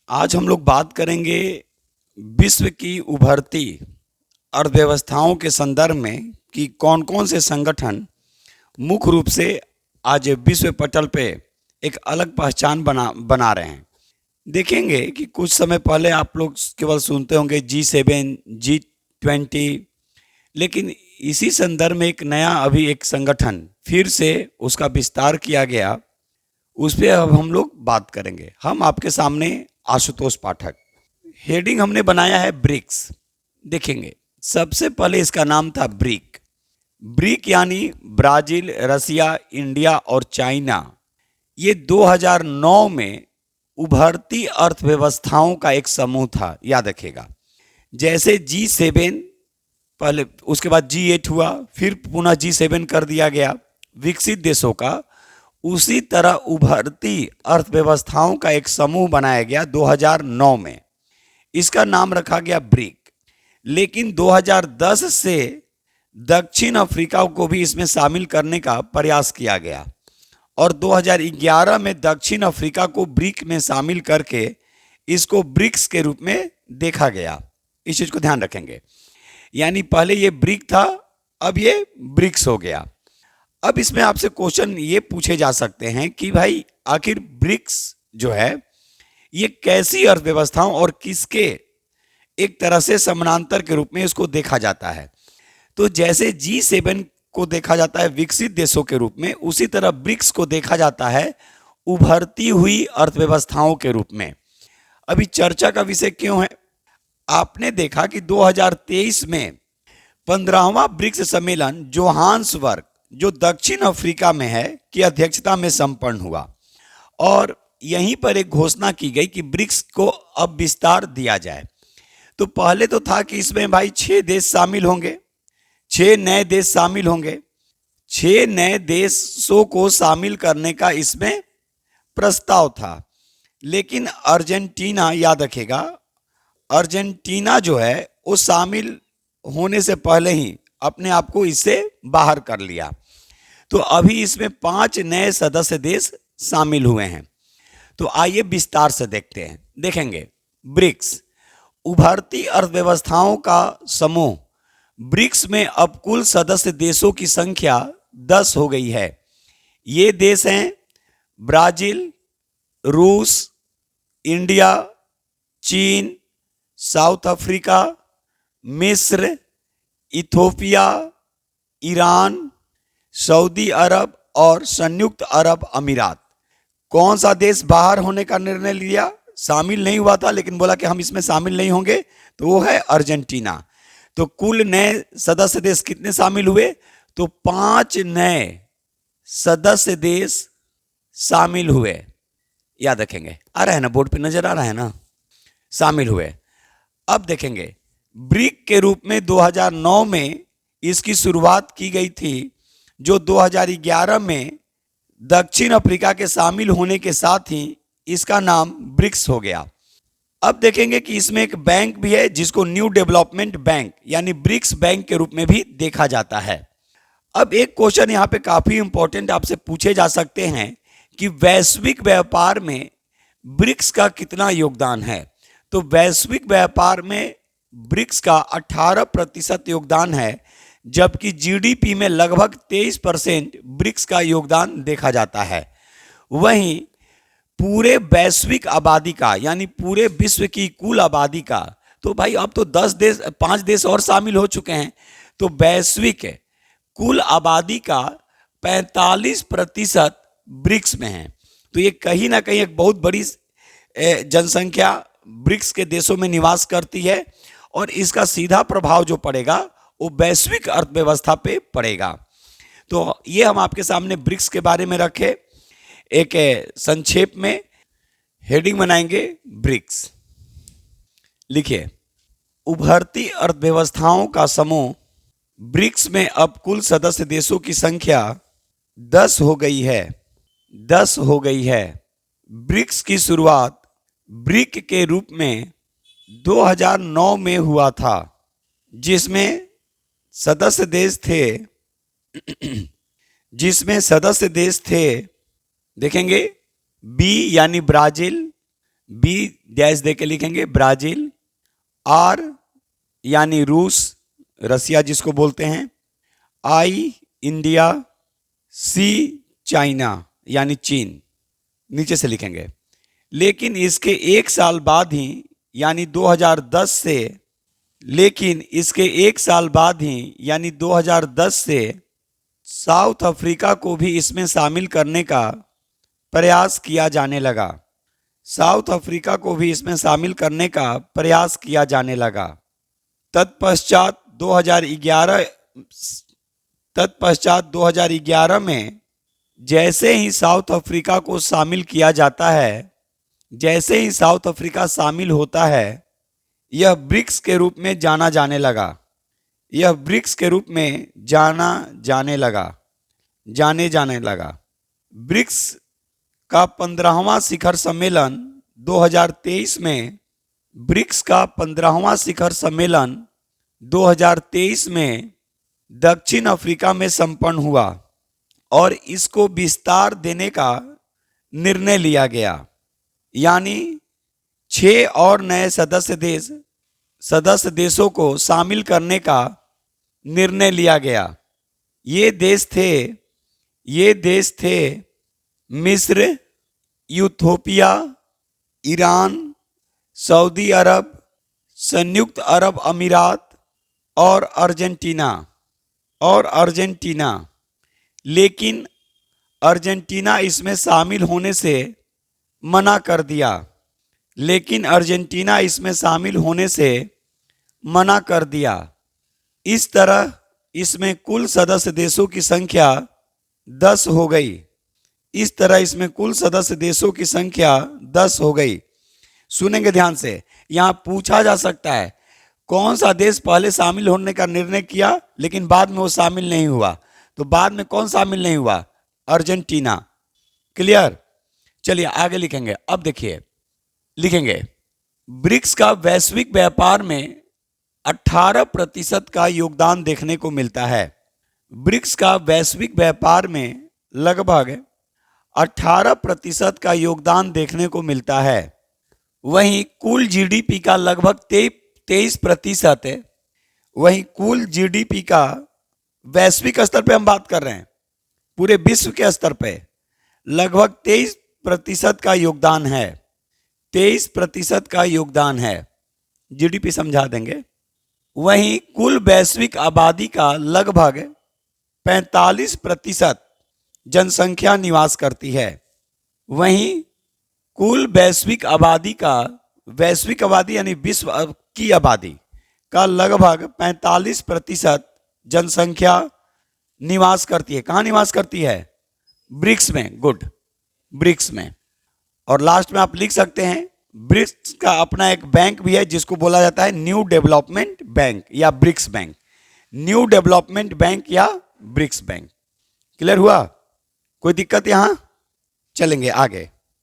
आज हम लोग बात करेंगे विश्व की उभरती अर्थव्यवस्थाओं के संदर्भ में कि कौन कौन से संगठन मुख्य रूप से आज विश्व पटल पे एक अलग पहचान बना रहे हैं। देखेंगे कि कुछ समय पहले आप लोग केवल सुनते होंगे G7, G20, लेकिन इसी संदर्भ में एक नया अभी एक संगठन फिर से उसका विस्तार किया गया, उस पर अब हम लोग बात करेंगे। हम आपके सामने आशुतोष पाठक, हेडिंग हमने बनाया है ब्रिक्स। देखेंगे सबसे पहले इसका नाम था ब्रिक। ब्रिक यानी ब्राजील, रसिया, इंडिया और चाइना। ये 2009 में उभरती अर्थव्यवस्थाओं का एक समूह था, याद रखिएगा। जैसे G7 पहले, उसके बाद G8 हुआ, फिर पुनः G7 कर दिया गया विकसित देशों का, उसी तरह उभरती अर्थव्यवस्थाओं का एक समूह बनाया गया 2009 में। इसका नाम रखा गया ब्रिक। लेकिन 2010 से दक्षिण अफ्रीका को भी इसमें शामिल करने का प्रयास किया गया और 2011 में दक्षिण अफ्रीका को ब्रिक में शामिल करके इसको ब्रिक्स के रूप में देखा गया। इस चीज को ध्यान रखेंगे। यानी पहले ये ब्रिक था, अब ये ब्रिक्स हो गया। अब इसमें आपसे क्वेश्चन ये पूछे जा सकते हैं कि भाई आखिर ब्रिक्स जो है ये कैसी अर्थव्यवस्थाओं और किसके एक तरह से समानांतर के रूप में इसको देखा जाता है। तो जैसे G7 को देखा जाता है विकसित देशों के रूप में, उसी तरह ब्रिक्स को देखा जाता है उभरती हुई अर्थव्यवस्थाओं के रूप में। अभी चर्चा का विषय क्यों है? आपने देखा कि 2023 में 15वां ब्रिक्स सम्मेलन जोहान्सबर्ग, जो दक्षिण अफ्रीका में है, की अध्यक्षता में संपन्न हुआ और यहीं पर एक घोषणा की गई कि ब्रिक्स को अब विस्तार दिया जाए। तो पहले तो था कि इसमें भाई 6 देश शामिल होंगे, 6 नए देश शामिल होंगे। 6 नए देशों को शामिल करने का इसमें प्रस्ताव था, लेकिन अर्जेंटीना, याद रखेगा, अर्जेंटीना जो है वो शामिल होने से पहले ही अपने आप को इससे बाहर कर लिया। तो अभी इसमें 5 नए सदस्य देश शामिल हुए हैं। तो आइए विस्तार से देखते हैं। देखेंगे ब्रिक्स उभरती अर्थव्यवस्थाओं का समूह। ब्रिक्स में अब कुल सदस्य देशों की संख्या 10 हो गई है। ये देश हैं ब्राजील, रूस, इंडिया, चीन, साउथ अफ्रीका, मिस्र, इथोपिया, ईरान, सऊदी अरब और संयुक्त अरब अमीरात। कौन सा देश बाहर होने का निर्णय लिया? शामिल नहीं हुआ था लेकिन बोला कि हम इसमें शामिल नहीं होंगे, तो वो है अर्जेंटीना। तो कुल नए सदस्य देश कितने शामिल हुए? तो 5 नए सदस्य देश शामिल हुए। याद रखेंगे, आ रहा है ना, बोर्ड पे नजर आ रहा है ना, शामिल हुए। अब देखेंगे ब्रिक के रूप में 2009 में इसकी शुरुआत की गई थी, जो 2011 में दक्षिण अफ्रीका के शामिल होने के साथ ही इसका नाम ब्रिक्स हो गया। अब देखेंगे कि इसमें एक बैंक भी है जिसको न्यू डेवलपमेंट बैंक यानी ब्रिक्स बैंक के रूप में भी देखा जाता है। अब एक क्वेश्चन यहाँ पे काफी इंपॉर्टेंट आपसे पूछे जा सकते हैं कि वैश्विक व्यापार में ब्रिक्स का कितना योगदान है। तो वैश्विक व्यापार में ब्रिक्स का 18% योगदान है, जबकि जीडीपी में लगभग 23% ब्रिक्स का योगदान देखा जाता है। वहीं पूरे वैश्विक आबादी का यानी पूरे विश्व की कुल आबादी का, तो भाई अब तो 5 देश और शामिल हो चुके हैं, तो वैश्विक कुल आबादी का 45% ब्रिक्स में है। तो ये कहीं ना कहीं एक बहुत बड़ी जनसंख्या ब्रिक्स के देशों में निवास करती है और इसका सीधा प्रभाव जो पड़ेगा वो वैश्विक अर्थव्यवस्था पे पड़ेगा। तो ये हम आपके सामने ब्रिक्स के बारे में रखे, एक संक्षेप में हेडिंग बनाएंगे ब्रिक्स। लिखिए, उभरती अर्थव्यवस्थाओं का समूह ब्रिक्स में अब कुल सदस्य देशों की संख्या 10 हो गई है। 10 हो गई है। ब्रिक्स की शुरुआत ब्रिक के रूप में 2009 में हुआ था, जिसमें सदस्य देश थे, देखेंगे बी यानी ब्राजील, बी डैश दे के लिखेंगे ब्राजील, आर यानी रूस, रसिया जिसको बोलते हैं, आई इंडिया, सी चाइना यानी चीन, नीचे से लिखेंगे। लेकिन इसके एक साल बाद ही यानी 2010 से लेकिन इसके एक साल बाद ही यानी 2010 से साउथ अफ्रीका को भी इसमें शामिल करने का प्रयास किया जाने लगा। साउथ अफ्रीका को भी इसमें शामिल करने का प्रयास किया जाने लगा। तत्पश्चात 2011 में जैसे ही साउथ अफ्रीका को शामिल किया जाता है, जैसे ही साउथ अफ्रीका शामिल होता है, यह ब्रिक्स के रूप में जाना जाने लगा। यह ब्रिक्स के रूप में जाने लगा। ब्रिक्स का 15वां शिखर सम्मेलन 2023 में ब्रिक्स का 15वां शिखर सम्मेलन 2023 में दक्षिण अफ्रीका में संपन्न हुआ और इसको विस्तार देने का निर्णय लिया गया। यानी 6 और नए सदस्य देशों को शामिल करने का निर्णय लिया गया। ये देश थे मिस्र, यूथोपिया, ईरान, सऊदी अरब, संयुक्त अरब अमीरात और अर्जेंटीना। लेकिन अर्जेंटीना इसमें शामिल होने से मना कर दिया। इस तरह इसमें कुल सदस्य देशों की संख्या 10 हो गई। सुनेंगे ध्यान से, यहां पूछा जा सकता है कौन सा देश पहले शामिल होने का निर्णय किया लेकिन बाद में वो शामिल नहीं हुआ। तो बाद में कौन शामिल नहीं हुआ? अर्जेंटीना। क्लियर? चलिए आगे लिखेंगे। अब देखिए, लिखेंगे ब्रिक्स का वैश्विक व्यापार में 18% का योगदान देखने को मिलता है। ब्रिक्स का वैश्विक व्यापार में लगभग 18% का योगदान देखने को मिलता है। वहीं कुल जीडीपी का लगभग 23% है। वहीं कुल जीडीपी का वैश्विक स्तर पे हम बात कर रहे हैं, पूरे विश्व के स्तर पे लगभग 23% का योगदान है। 23% का योगदान है, जीडीपी समझा देंगे। वहीं कुल वैश्विक आबादी का लगभग 45% जनसंख्या निवास करती है। वहीं कुल वैश्विक आबादी यानी विश्व की आबादी का लगभग 45% जनसंख्या निवास करती है। कहाँ निवास करती है? ब्रिक्स में। गुड, ब्रिक्स में। और लास्ट में आप लिख सकते हैं ब्रिक्स का अपना एक बैंक भी है जिसको बोला जाता है न्यू डेवलपमेंट बैंक या BRICS bank. New development bank या ब्रिक्स बैंक। क्लियर हुआ? कोई दिक्कत यहां? चलेंगे आगे।